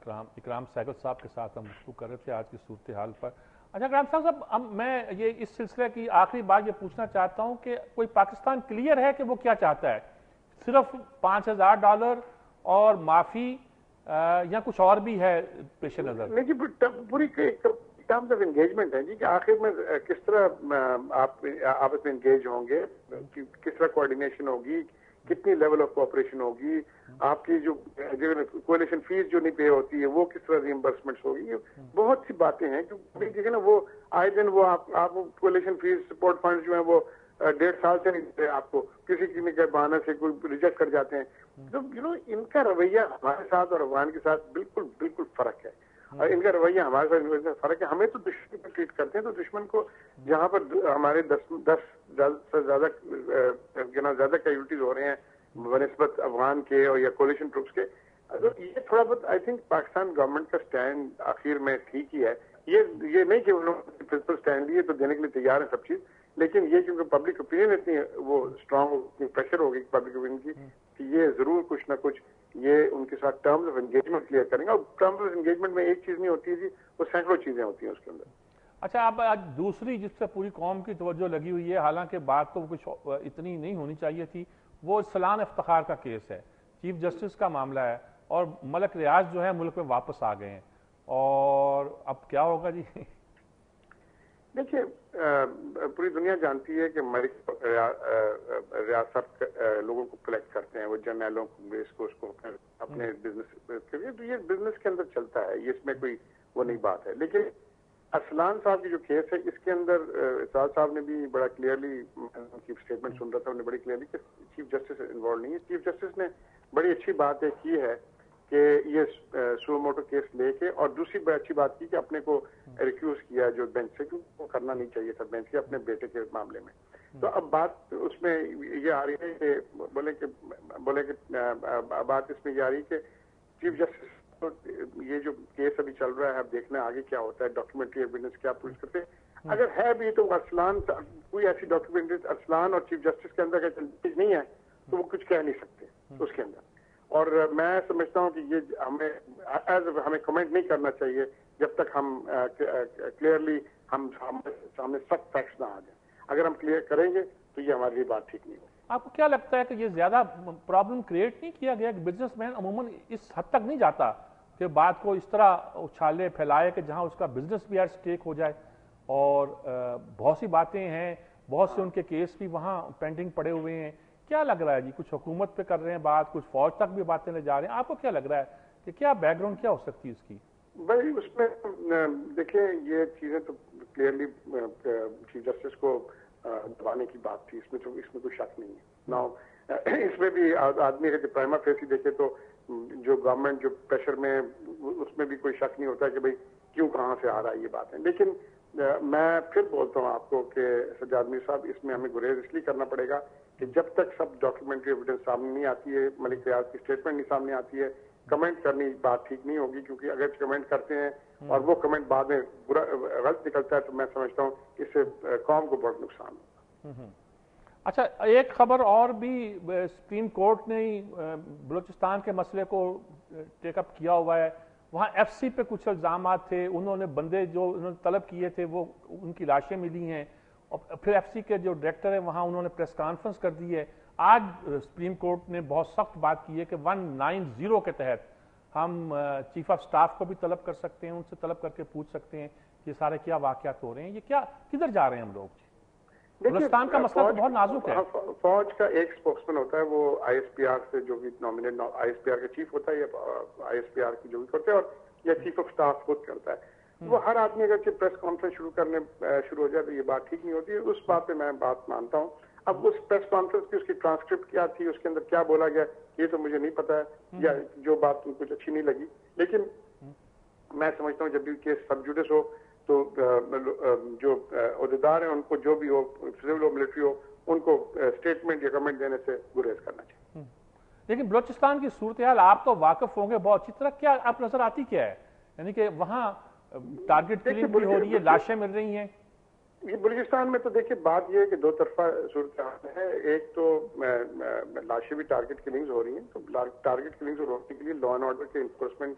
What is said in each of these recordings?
اکرام سہگل صاحب کے ساتھ ہم گفتگو کر رہے تھے آج کی صورتحال پر. اچھا اکرام صاحب میں یہ اس سلسلے کی آخری بات یہ پوچھنا چاہتا ہوں کہ کوئی پاکستان کلیئر ہے کہ وہ کیا چاہتا ہے؟ صرف $5,000 اور معافی یا کچھ اور بھی ہے پیش نظر؟ نہیں جی پوری ٹرمز آف انگیجمنٹ ہے جی کہ آخر میں کس طرح آپ آپس میں انگیج ہوں گے, کس طرح کوآرڈینیشن ہوگی, کتنی لیول آف کوآپریشن ہوگی, آپ کی جو کولیشن فیس جو نہیں پے ہوتی ہے وہ کس طرح ریمبرسمنٹس ہوگی. بہت سی باتیں ہیں کیونکہ نا وہ آئے دن وہ آپ کولیشن فیس سپورٹ فنڈ جو ہیں وہ 1.5 سال سے نہیں دیتے آپ کو, کسی کے بہانے سے کوئی ریجیکٹ کر جاتے ہیں. تو ان کا رویہ ہمارے ساتھ اور افغان کے ساتھ بالکل فرق ہے, اور ان کا رویہ ہمارے ساتھ فرق ہے. ہمیں تو دشمن کو ٹریٹ کرتے ہیں تو دشمن کو جہاں پر ہمارے 10 سے زیادہ کیجولٹیز ہو رہے ہیں بنسبت افغان کے اور یا کولیشن ٹروپس کے, تو یہ تھوڑا بہت آئی تھنک پاکستان گورنمنٹ کا سٹینڈ آخر میں ٹھیک ہی ہے. یہ نہیں کہ انہوں نے پرنسپل سٹینڈ لیے تو دینے کے لیے تیار ہے سب چیز, لیکن یہ کیونکہ پبلک اوپینین اتنی وہ اسٹرانگ پریشر ہوگی پبلک اوپینین کی کہ یہ ضرور کچھ نہ کچھ یہ ان کے ساتھ ٹرمز آف انگیجمنٹ کلیئر کریں گے. اور ٹرمز آف انگیجمنٹ میں ایک چیز نہیں ہوتی ہے جی, وہ سینکڑوں چیزیں ہوتی ہیں اس کے اندر. اچھا اب آج دوسری جس سے پوری قوم کی توجہ لگی ہوئی ہے, حالانکہ بات تو کچھ اتنی نہیں ہونی چاہیے تھی, وہ سلان افتخار کا کیس ہے. چیف جسٹس کا معاملہ ہے اور ملک ریاض جو ہے ملک میں واپس آ گئے ہیں, اور اب کیا ہوگا جی؟ دیکھیے پوری دنیا جانتی ہے کہ ملک ریاست لوگوں کو کلیکٹ کرتے ہیں, وہ جرنیلوں کو اس کو اپنے بزنس کے لیے, تو یہ بزنس کے اندر چلتا ہے, یہ اس میں کوئی وہ نہیں بات ہے. لیکن ارسلان صاحب کی جو کیس ہے اس کے اندر اعتزاز صاحب نے بھی بڑا کلیئرلی کی اسٹیٹمنٹ سن رہا تھا, انہوں نے بڑی کلیئرلی کہ چیف جسٹس انوالو نہیں ہے. چیف جسٹس نے بڑی اچھی بات کی ہے کہ یہ سو موٹو کیس لے کے, اور دوسری بڑی اچھی بات کی کہ اپنے کو ریکیوز کیا جو بینچ سے, کیونکہ وہ کرنا نہیں چاہیے تھا بینچ کے اپنے بیٹے کے معاملے میں. تو اب بات اس میں یہ آ رہی ہے کہ بولے کہ بات اس میں یہ آ رہی ہے کہ چیف جسٹس یہ جو کیس ابھی چل رہا ہے, اب دیکھنا آگے کیا ہوتا ہے, ڈاکیومنٹری ایویڈنس کیا پروف کرتے ہیں. اگر ہے بھی تو ارسلان کوئی ایسی ڈاکیومنٹری ارسلان اور چیف جسٹس کے اندر کا نہیں ہے تو وہ کچھ کہہ نہیں سکتے اس کے اندر. اور میں سمجھتا ہوں کہ یہ ہمیں کمنٹ نہیں کرنا چاہیے جب تک ہم کلیئرلی ہم سامنے سخت فیکٹس نہ آ جائیں. اگر ہم کلیئر کریں گے تو یہ ہمارے لیے بات ٹھیک نہیں ہوگی. آپ کو کیا لگتا ہے کہ یہ زیادہ پرابلم کریٹ نہیں کیا گیا کہ بزنس مین عموماً اس حد تک نہیں جاتا کہ بات کو اس طرح اچھالے پھیلائے کہ جہاں اس کا بزنس بھی ایٹ سٹیک ہو جائے, اور بہت سی باتیں ہیں, بہت سے ان کے کیس بھی وہاں پینڈنگ پڑے ہوئے ہیں. کیا لگ رہا ہے جی, کچھ حکومت پہ کر رہے ہیں بات, کچھ فوج تک بھی باتیں لے جا رہے ہیں, آپ کو کیا لگ رہا ہے کہ کیا بیک گراؤنڈ کیا ہو سکتی ہے اس کی؟ بھائی اس میں دیکھیں یہ چیزیں تو کلیئرلی چیف جسٹس کو دبانے کی بات تھی, اس میں کوئی شک نہیں ہے. ناؤ اس میں بھی آدمی ہے کہ پرائما فیسی دیکھے تو جو گورنمنٹ جو پریشر میں اس میں بھی کوئی شک نہیں ہوتا کہ بھئی کیوں کہاں سے آ رہا ہے یہ بات ہے. لیکن میں پھر بولتا ہوں آپ کو کہ سجاد میر صاحب اس میں ہمیں گریز اس لیے کرنا پڑے گا کہ جب تک سب ڈاکیومنٹری ایویڈنس سامنے نہیں آتی ہے, ملک ریاض کی اسٹیٹمنٹ نہیں سامنے آتی ہے, کمنٹ کرنی بات ٹھیک نہیں ہوگی. کیونکہ اگر کمنٹ کرتے ہیں اور وہ کمنٹ بعد میں غلط نکلتا ہے تو میں سمجھتا ہوں اس سے قوم کو بہت نقصان ہوگا. اچھا ایک خبر اور بھی, سپریم کورٹ نے بلوچستان کے مسئلے کو ٹیک اپ کیا ہوا ہے. وہاں ایف سی پہ کچھ الزامات تھے, انہوں نے بندے جو انہوں نے طلب کیے تھے وہ ان کی لاشیں ملی ہیں, اور پھر ایف سی کے جو ڈائریکٹر ہیں وہاں انہوں نے پریس کانفرنس کر دی ہے. آج سپریم کورٹ نے بہت سخت بات کی ہے کہ 190 کے تحت ہم چیف آف سٹاف کو بھی طلب کر سکتے ہیں, ان سے طلب کر کے پوچھ سکتے ہیں کہ یہ سارے کیا واقعات ہو رہے ہیں, یہ کیا کدھر جا رہے ہیں ہم لوگ؟ بلوچستان کا مسئلہ تو بہت نازک ہے. فوج کا ایک اسپوکس مین ہوتا ہے, وہ آئی ایس پی آر سے جو بھی nominate I S P R کا چیف ہوتا ہے یا آئی ایس پی آر کی جو بھی کرتے ہیں, اور یا چیف آف سٹاف خود کرتا ہے. وہ ہر آدمی اگر پریس کانفرنس شروع ہو جائے تو یہ بات ٹھیک نہیں ہوتی ہے. اس بات پہ میں بات مانتا ہوں. اب اس پریس کانفرنس کی اس کی ٹرانسکرپٹ کیا تھی, اس کے اندر کیا بولا گیا, یہ تو مجھے نہیں پتا ہے, یا جو بات کچھ اچھی نہیں لگی. لیکن میں سمجھتا ہوں جب بھی کیس سب جوڈس ہو تو جو عہدیدار ہیں ان کو جو بھی ہو, سول ہو ملٹری ہو, ان کو اسٹیٹمنٹ یا کمنٹ دینے سے گریز کرنا چاہیے. لیکن بلوچستان کی صورتحال آپ تو واقف ہوں گے بہت اچھی طرح, کیا آپ نظر آتی کیا ہے؟ یعنی کہ وہاں ٹارگٹ کلنگ بھی ہو رہی ہے, لاشیں مل رہی ہیں. یہ بلوچستان میں تو دیکھیں بات یہ ہے کہ دو طرفہ صورتحال ہے. ایک تو لاشیں بھی ٹارگٹ کلنگز ہو رہی ہیں, تو ٹارگٹ کلنگز روکنے کے لیے لا اینڈ آرڈر کے انفورسمنٹ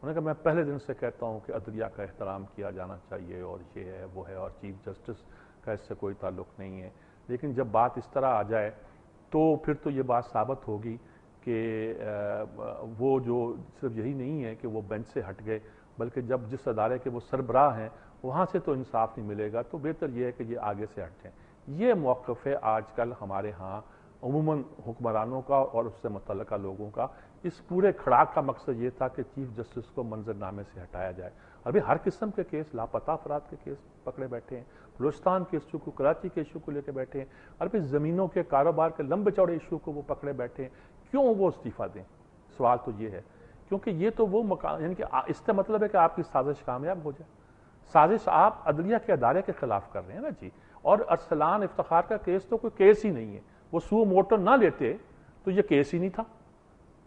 انہوں نے کہا میں پہلے دن سے کہتا ہوں کہ عدلیہ کا احترام کیا جانا چاہیے اور یہ ہے وہ ہے اور چیف جسٹس کا اس سے کوئی تعلق نہیں ہے، لیکن جب بات اس طرح آ جائے تو پھر تو یہ بات ثابت ہوگی کہ وہ جو صرف یہی نہیں ہے کہ وہ بینچ سے ہٹ گئے، بلکہ جب جس ادارے کے وہ سربراہ ہیں وہاں سے تو انصاف نہیں ملے گا، تو بہتر یہ ہے کہ یہ آگے سے ہٹ جائیں۔ یہ موقف ہے آج کل ہمارے ہاں عموماً حکمرانوں کا اور اس سے متعلقہ لوگوں کا۔ اس پورے کھڑاک کا مقصد یہ تھا کہ چیف جسٹس کو منظرنامے سے ہٹایا جائے۔ ابھی ہر قسم کے کیس، لاپتہ افراد کے کیس پکڑے بیٹھے ہیں، بلوچستان کے ایشو کو، کراچی کے ایشو کو لے کے بیٹھے ہیں، اور پھر زمینوں کے کاروبار کے لمبے چوڑے ایشو کو وہ پکڑے بیٹھے ہیں۔ کیوں وہ استعفیٰ دیں؟ سوال تو یہ ہے، کیونکہ یہ تو وہ مقام، یعنی کہ اس کا مطلب ہے کہ آپ کی سازش کامیاب ہو جائے۔ سازش آپ عدلیہ کے ادارے کے خلاف کر رہے ہیں نا جی۔ اور ارسلان افتخار کا کیس تو کوئی کیس ہی نہیں ہے، وہ سو موٹو نہ لیتے تو یہ کیس ہی نہیں تھا۔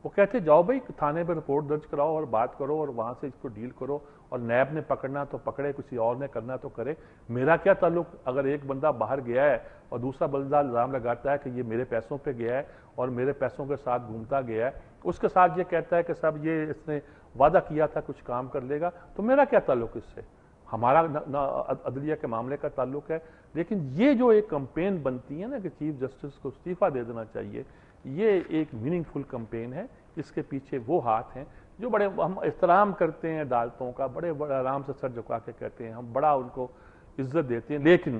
وہ کہتے جاؤ بھائی تھانے پہ رپورٹ درج کراؤ اور بات کرو اور وہاں سے اس کو ڈیل کرو، اور نیب نے پکڑنا تو پکڑے، کسی اور نے کرنا تو کرے، میرا کیا تعلق؟ اگر ایک بندہ باہر گیا ہے اور دوسرا بندہ الزام لگاتا ہے کہ یہ میرے پیسوں پہ گیا ہے اور میرے پیسوں کے ساتھ گھومتا گیا ہے، اس کے ساتھ یہ کہتا ہے کہ صاحب یہ اس نے وعدہ کیا تھا کچھ کام کر لے گا، تو میرا کیا تعلق اس سے؟ ہمارا عدلیہ کے معاملے کا تعلق ہے۔ لیکن یہ جو ایک کمپین بنتی ہے نا کہ چیف جسٹس کو استعفیٰ دے دینا چاہیے، یہ ایک میننگ فل کمپین ہے۔ اس کے پیچھے وہ ہاتھ ہیں جو بڑے ہم احترام کرتے ہیں عدالتوں کا، بڑے آرام سے سر جھکا کے کہتے ہیں، ہم بڑا ان کو عزت دیتے ہیں، لیکن